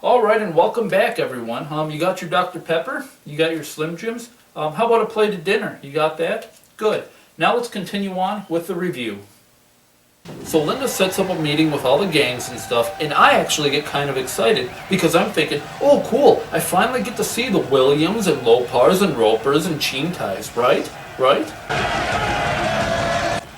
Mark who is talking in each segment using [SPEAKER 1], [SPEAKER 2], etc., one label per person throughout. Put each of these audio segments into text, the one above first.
[SPEAKER 1] Alright, and welcome back, everyone. You got your Dr. Pepper? You got your Slim Jims? How about a plate of dinner? You got that? Good. Now let's continue on with the review. So Linda sets up a meeting with all the gangs and stuff, and I actually get kind of excited because I'm thinking, oh cool, I finally get to see the Williams and Lopars and Ropers and Cheen Ties, right? Right?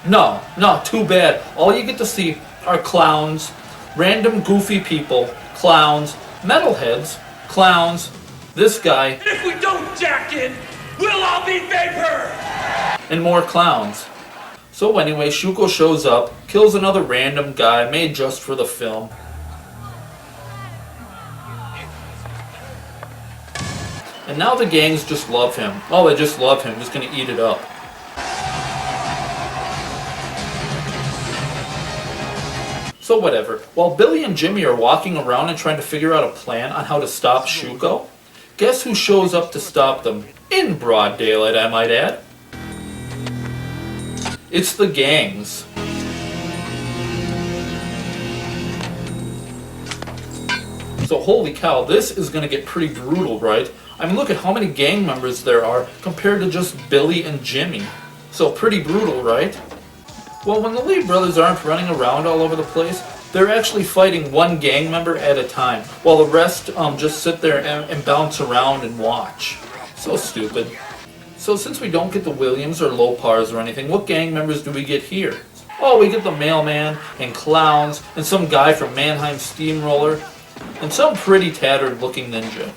[SPEAKER 1] No, too bad. All you get to see are clowns, random goofy people, clowns, metalheads, clowns, this guy,
[SPEAKER 2] and if we don't jack in, we'll all be vapor!
[SPEAKER 1] And more clowns. So anyway, Shuko shows up, kills another random guy made just for the film. And now the gangs just love him. Oh, they just love him, just gonna eat it up. So whatever, while Billy and Jimmy are walking around and trying to figure out a plan on how to stop Shuko, guess who shows up to stop them? In broad daylight, I might add. It's the gangs. So holy cow, this is gonna get pretty brutal, right? I mean, look at how many gang members there are compared to just Billy and Jimmy. So pretty brutal, right? Well, when the Lee brothers aren't running around all over the place, they're actually fighting one gang member at a time, while the rest just sit there and bounce around and watch. So stupid. So since we don't get the Williams or Lopars or anything, what gang members do we get here? Oh, we get the Mailman, and Clowns, and some guy from Mannheim Steamroller, and some pretty tattered looking ninja.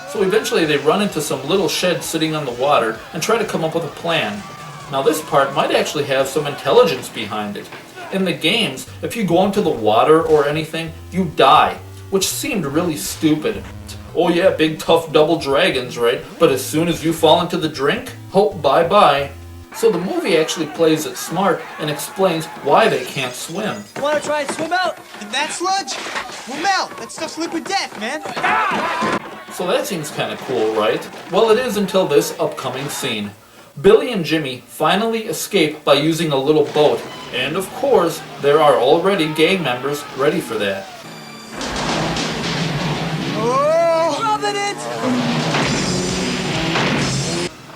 [SPEAKER 1] So eventually they run into some little shed sitting on the water and try to come up with a plan. Now this part might actually have some intelligence behind it. In the games, if you go into the water or anything, you die, which seemed really stupid. Oh yeah, big tough double dragons, right? But as soon as you fall into the drink, oh, bye-bye. So the movie actually plays it smart and explains why they can't swim.
[SPEAKER 3] Wanna try and swim out? In that sludge? We'll melt. That stuff's liquid death, man.
[SPEAKER 1] So that seems kind of cool, right? Well, it is until this upcoming scene. Billy and Jimmy finally escape by using a little boat, and of course, there are already gang members ready for that.
[SPEAKER 3] Oh, loving it!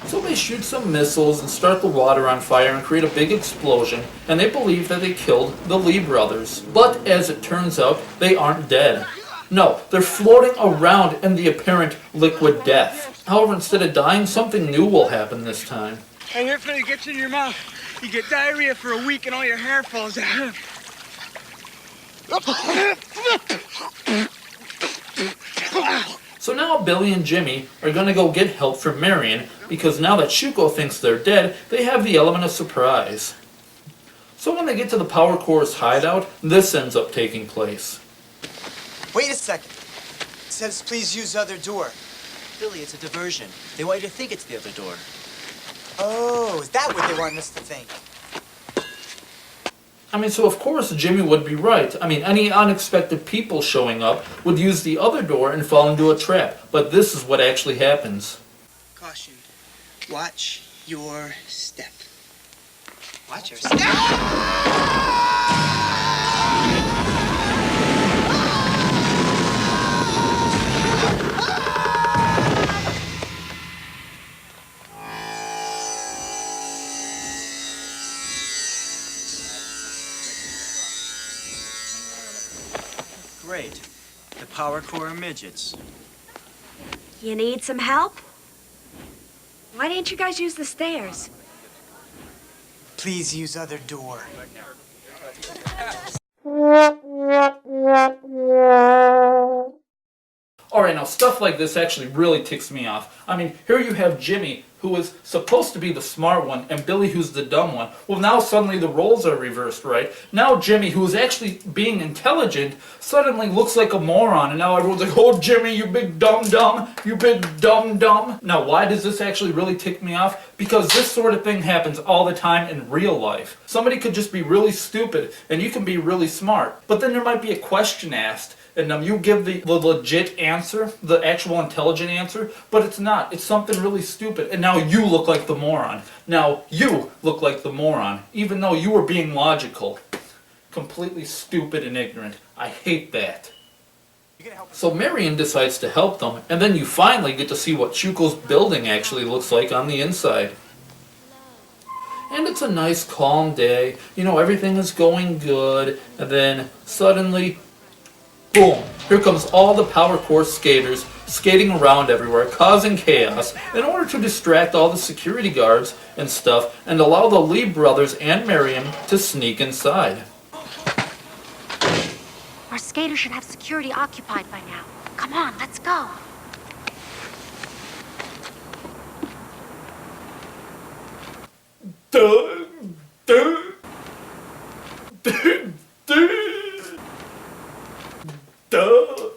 [SPEAKER 1] So they shoot some missiles and start the water on fire and create a big explosion, and they believe that they killed the Lee brothers. But as it turns out, they aren't dead. No, they're floating around in the apparent liquid death. However, instead of dying, something new will happen this time.
[SPEAKER 4] And if it gets in your mouth, you get diarrhea for a week and all your hair falls out.
[SPEAKER 1] So now Billy and Jimmy are going to go get help from Marion, because now that Shuko thinks they're dead, they have the element of surprise. So when they get to the Power Core's hideout, this ends up taking place.
[SPEAKER 3] Wait a second. It says please use other door.
[SPEAKER 5] Billy, it's a diversion. They want you to think it's the other door.
[SPEAKER 3] Oh, is that what they want us to think?
[SPEAKER 1] I mean, so of course Jimmy would be right. I mean, any unexpected people showing up would use the other door and fall into a trap. But this is what actually happens.
[SPEAKER 4] Caution. Watch your step.
[SPEAKER 3] Watch your step.
[SPEAKER 5] Great. The Power Core are midgets.
[SPEAKER 6] You need some help? Why didn't you guys use the stairs?
[SPEAKER 3] Please use other door.
[SPEAKER 1] Alright, now stuff like this actually really ticks me off. I mean, here you have Jimmy, who is supposed to be the smart one, and Billy, who's the dumb one. Well, now suddenly the roles are reversed, right? Now Jimmy, who is actually being intelligent, suddenly looks like a moron, and now everyone's like, oh, Jimmy, you big dumb-dumb, you big dumb-dumb. Now, why does this actually really tick me off? Because this sort of thing happens all the time in real life. Somebody could just be really stupid, and you can be really smart. But then there might be a question asked, And you give the legit answer, the actual intelligent answer, but it's not. It's something really stupid. And now you look like the moron. Now you look like the moron, even though you were being logical. Completely stupid and ignorant. I hate that. So Marion decides to help them, and then you finally get to see what Shuko's building actually looks like on the inside. And it's a nice calm day, you know, everything is going good, and then suddenly, boom, here comes all the Power Course skaters skating around everywhere, causing chaos, in order to distract all the security guards and stuff, and allow the Lee brothers and Marion to sneak inside.
[SPEAKER 6] Our skaters should have security occupied by now. Come on, let's go.
[SPEAKER 1] Duh, duh, duh, duh.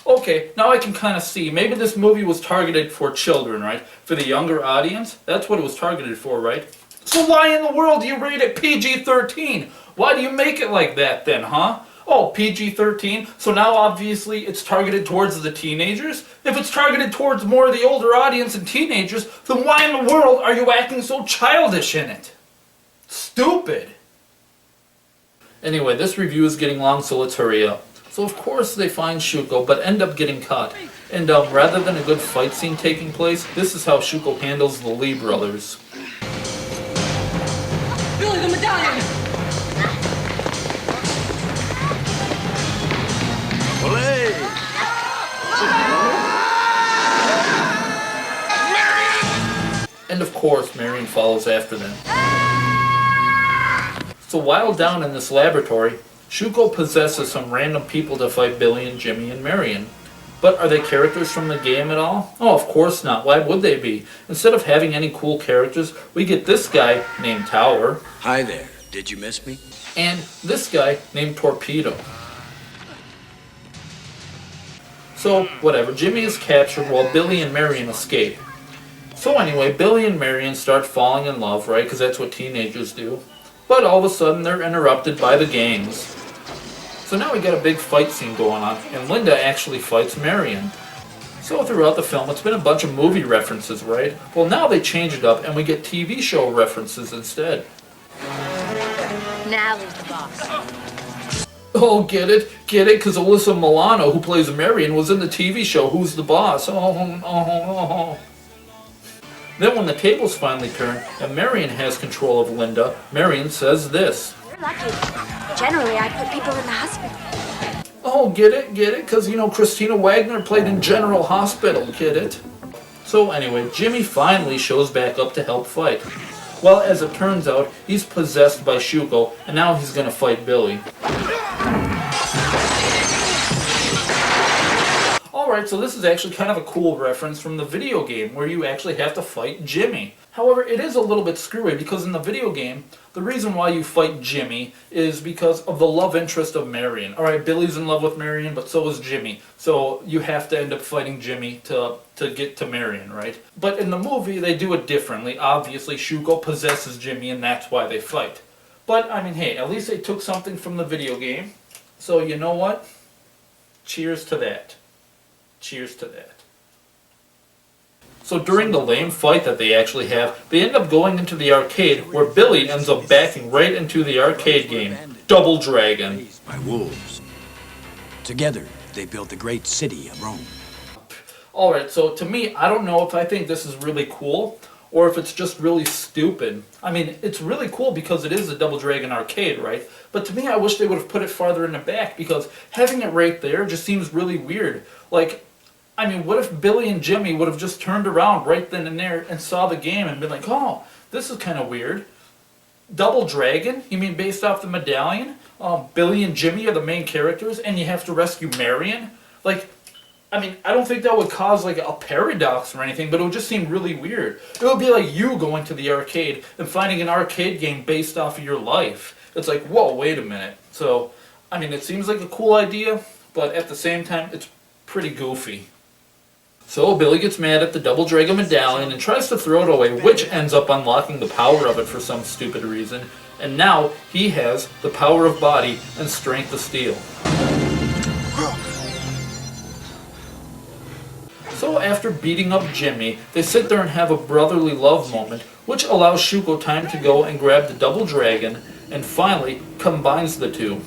[SPEAKER 1] Okay, now I can kind of see. Maybe this movie was targeted for children, right? For the younger audience? That's what it was targeted for, right? So why in the world do you rate it PG-13? Why do you make it like that then, huh? Oh, PG-13, so now obviously it's targeted towards the teenagers? If it's targeted towards more of the older audience and teenagers, then why in the world are you acting so childish in it? Stupid. Anyway, this review is getting long, so let's hurry up. So of course they find Shuko, but end up getting caught. And rather than a good fight scene taking place, this is how Shuko handles the Lee brothers.
[SPEAKER 2] Billy, the medallion!
[SPEAKER 1] And of course, Marion follows after them. So while down in this laboratory, Shuko possesses some random people to fight Billy and Jimmy and Marion. But are they characters from the game at all? Oh, of course not. Why would they be? Instead of having any cool characters, we get this guy named Tower.
[SPEAKER 7] Hi there. Did you miss me?
[SPEAKER 1] And this guy named Torpedo. So, whatever. Jimmy is captured while Billy and Marion escape. So anyway, Billy and Marion start falling in love, right? Because that's what teenagers do. But all of a sudden, they're interrupted by the gangs. So now we got a big fight scene going on, and Linda actually fights Marion. So throughout the film, it's been a bunch of movie references, right? Well, now they change it up, and we get TV show references instead.
[SPEAKER 8] Now who's the boss?
[SPEAKER 1] Oh, get it? Get it? Because Alyssa Milano, who plays Marion, was in the TV show Who's the Boss? Oh. Then when the tables finally turn, and Marion has control of Linda, Marion says this.
[SPEAKER 6] You're lucky. Generally, I put people in the hospital.
[SPEAKER 1] Oh, get it? Get it? Because, you know, Christina Wagner played in General Hospital, get it? So anyway, Jimmy finally shows back up to help fight. Well, as it turns out, he's possessed by Shuko, and now he's going to fight Billy. Alright, so this is actually kind of a cool reference from the video game, where you actually have to fight Jimmy. However, it is a little bit screwy, because in the video game, the reason why you fight Jimmy is because of the love interest of Marion. Alright, Billy's in love with Marion, but so is Jimmy. So you have to end up fighting Jimmy to get to Marion, right? But in the movie, they do it differently. Obviously, Shuko possesses Jimmy, and that's why they fight. But, I mean, hey, at least they took something from the video game. So, you know what? Cheers to that. Cheers to that. So during the lame fight that they actually have, they end up going into the arcade, where Billy ends up backing right into the arcade game, Double Dragon.
[SPEAKER 7] By wolves. Together, they built the great city of Rome.
[SPEAKER 1] Alright, so to me, I don't know if I think this is really cool, or if it's just really stupid. I mean, it's really cool because it is a Double Dragon arcade, right? But to me, I wish they would have put it farther in the back, because having it right there just seems really weird. Like, I mean, what if Billy and Jimmy would have just turned around right then and there and saw the game and been like, oh, this is kind of weird. Double Dragon? You mean based off the medallion? Billy and Jimmy are the main characters and you have to rescue Marion? Like, I mean, I don't think that would cause like a paradox or anything, but it would just seem really weird. It would be like you going to the arcade and finding an arcade game based off of your life. It's like, whoa, wait a minute. So, I mean, it seems like a cool idea, but at the same time, it's pretty goofy. So Billy gets mad at the Double Dragon medallion and tries to throw it away, which ends up unlocking the power of it for some stupid reason. And now he has the power of body and strength of steel. So after beating up Jimmy, they sit there and have a brotherly love moment, which allows Shuko time to go and grab the double dragon, and finally combines the two.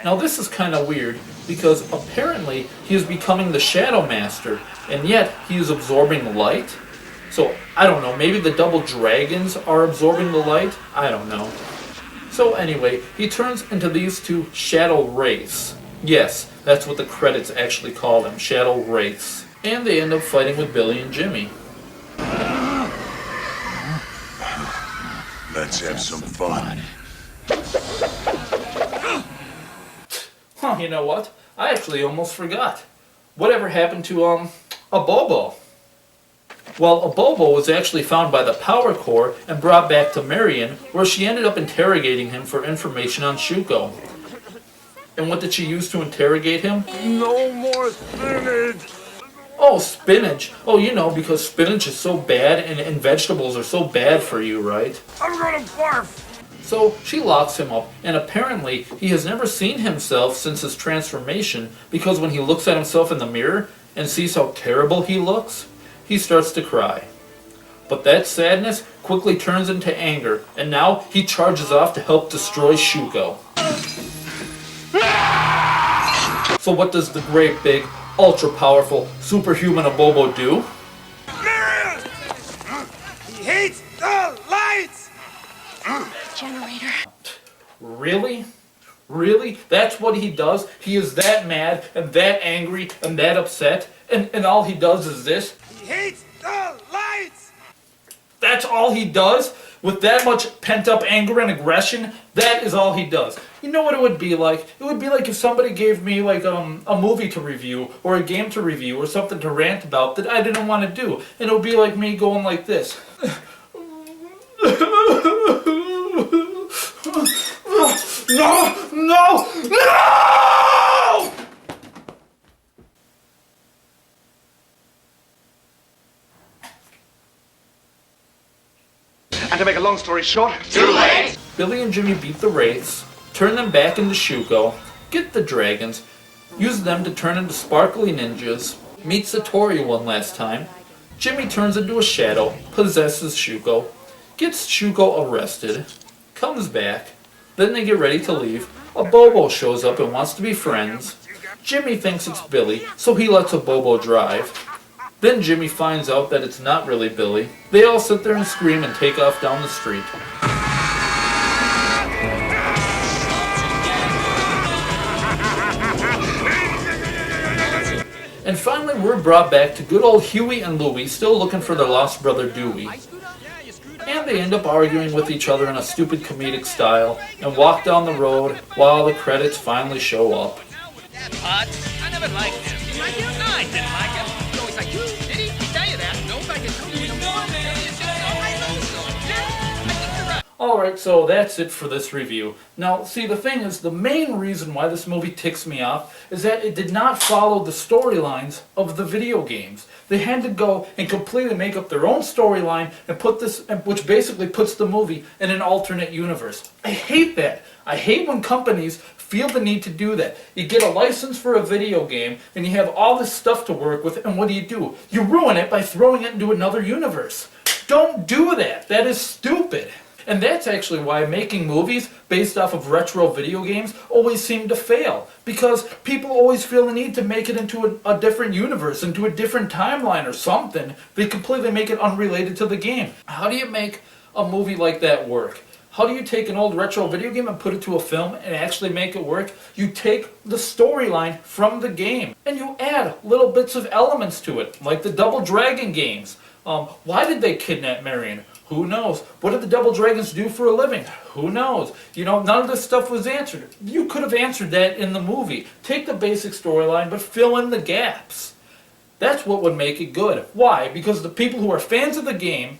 [SPEAKER 1] Now this is kind of weird, because apparently he is becoming the Shadow Master, and yet he is absorbing light? So, I don't know, maybe the double dragons are absorbing the light? I don't know. So anyway, he turns into these two Shadow Wraiths. Yes, that's what the credits actually call them, Shadow Wraiths. And they end up fighting with Billy and Jimmy.
[SPEAKER 9] Let's have some fun.
[SPEAKER 1] Huh, you know what? I actually almost forgot. Whatever happened to, a Bobo? Well, a Bobo was actually found by the Power Core and brought back to Marion, where she ended up interrogating him for information on Shuko. And what did she use to interrogate him?
[SPEAKER 2] No more spinach!
[SPEAKER 1] Oh, spinach. Oh, you know, because spinach is so bad and vegetables are so bad for you, right?
[SPEAKER 2] I'm gonna barf!
[SPEAKER 1] So she locks him up, and apparently he has never seen himself since his transformation, because when he looks at himself in the mirror and sees how terrible he looks, he starts to cry. But that sadness quickly turns into anger, and now he charges off to help destroy Shuko. So what does the great big, ultra-powerful, superhuman Abobo do?
[SPEAKER 2] Marion! He hates the lights!
[SPEAKER 8] Generator.
[SPEAKER 1] Really? Really? That's what he does? He is that mad, and that angry, and that upset, and all he does is this?
[SPEAKER 2] He hates the lights!
[SPEAKER 1] That's all he does? With that much pent-up anger and aggression, that is all he does. You know what it would be like? It would be like if somebody gave me like a movie to review, or a game to review, or something to rant about that I didn't want to do. And it would be like me going like this. No! No! No!
[SPEAKER 2] And to make a long story short, too late!
[SPEAKER 1] Billy and Jimmy beat the Wraiths, turn them back into Shuko, get the dragons, use them to turn into sparkly ninjas, meet Satori one last time, Jimmy turns into a shadow, possesses Shuko, gets Shuko arrested, comes back, then they get ready to leave, a Bobo shows up and wants to be friends, Jimmy thinks it's Billy, so he lets a Bobo drive. Then Jimmy finds out that it's not really Billy. They all sit there and scream and take off down the street. And finally we're brought back to good old Huey and Louie still looking for their lost brother Dewey. And they end up arguing with each other in a stupid comedic style and walk down the road while the credits finally show up.
[SPEAKER 10] I never liked him. You like him? No, I didn't like him. He always like, did he? He tell you that. No, I can tell you. I know so. Yeah, I think you're right.
[SPEAKER 1] Alright, so that's it for this review. Now, see, the thing is, the main reason why this movie ticks me off is that it did not follow the storylines of the video games. They had to go and completely make up their own storyline and put this, which basically puts the movie in an alternate universe. I hate that. I hate when companies feel the need to do that. You get a license for a video game and you have all this stuff to work with, and what do? You ruin it by throwing it into another universe. Don't do that. That is stupid. And that's actually why making movies based off of retro video games always seem to fail. Because people always feel the need to make it into a different universe, into a different timeline or something. They completely make it unrelated to the game. How do you make a movie like that work? How do you take an old retro video game and put it to a film and actually make it work? You take the storyline from the game and you add little bits of elements to it, like the Double Dragon games. Why did they kidnap Marion? Who knows? What did the Double Dragons do for a living? Who knows? You know, none of this stuff was answered. You could have answered that in the movie. Take the basic storyline, but fill in the gaps. That's what would make it good. Why? Because the people who are fans of the game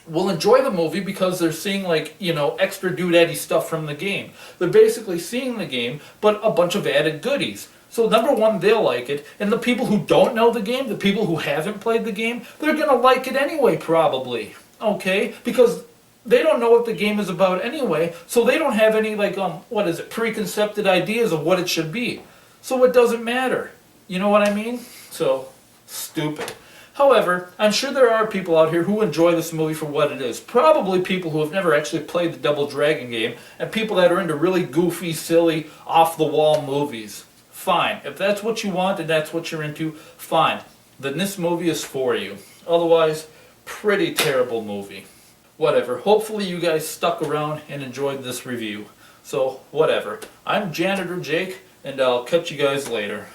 [SPEAKER 1] will enjoy the movie because they're seeing, like, you know, extra doodaddy stuff from the game. They're basically seeing the game, but a bunch of added goodies. So number one, they'll like it, and the people who don't know the game, the people who haven't played the game, they're gonna like it anyway, probably. Okay? Because they don't know what the game is about anyway, so they don't have any, like, preconceived ideas of what it should be. So it doesn't matter. You know what I mean? So, Stupid. However, I'm sure there are people out here who enjoy this movie for what it is. Probably people who have never actually played the Double Dragon game, and people that are into really goofy, silly, off-the-wall movies. Fine. If that's what you want and that's what you're into, fine. Then this movie is for you. Otherwise, pretty terrible movie. Whatever. Hopefully you guys stuck around and enjoyed this review. So, whatever. I'm Janitor Jake, and I'll catch you guys later.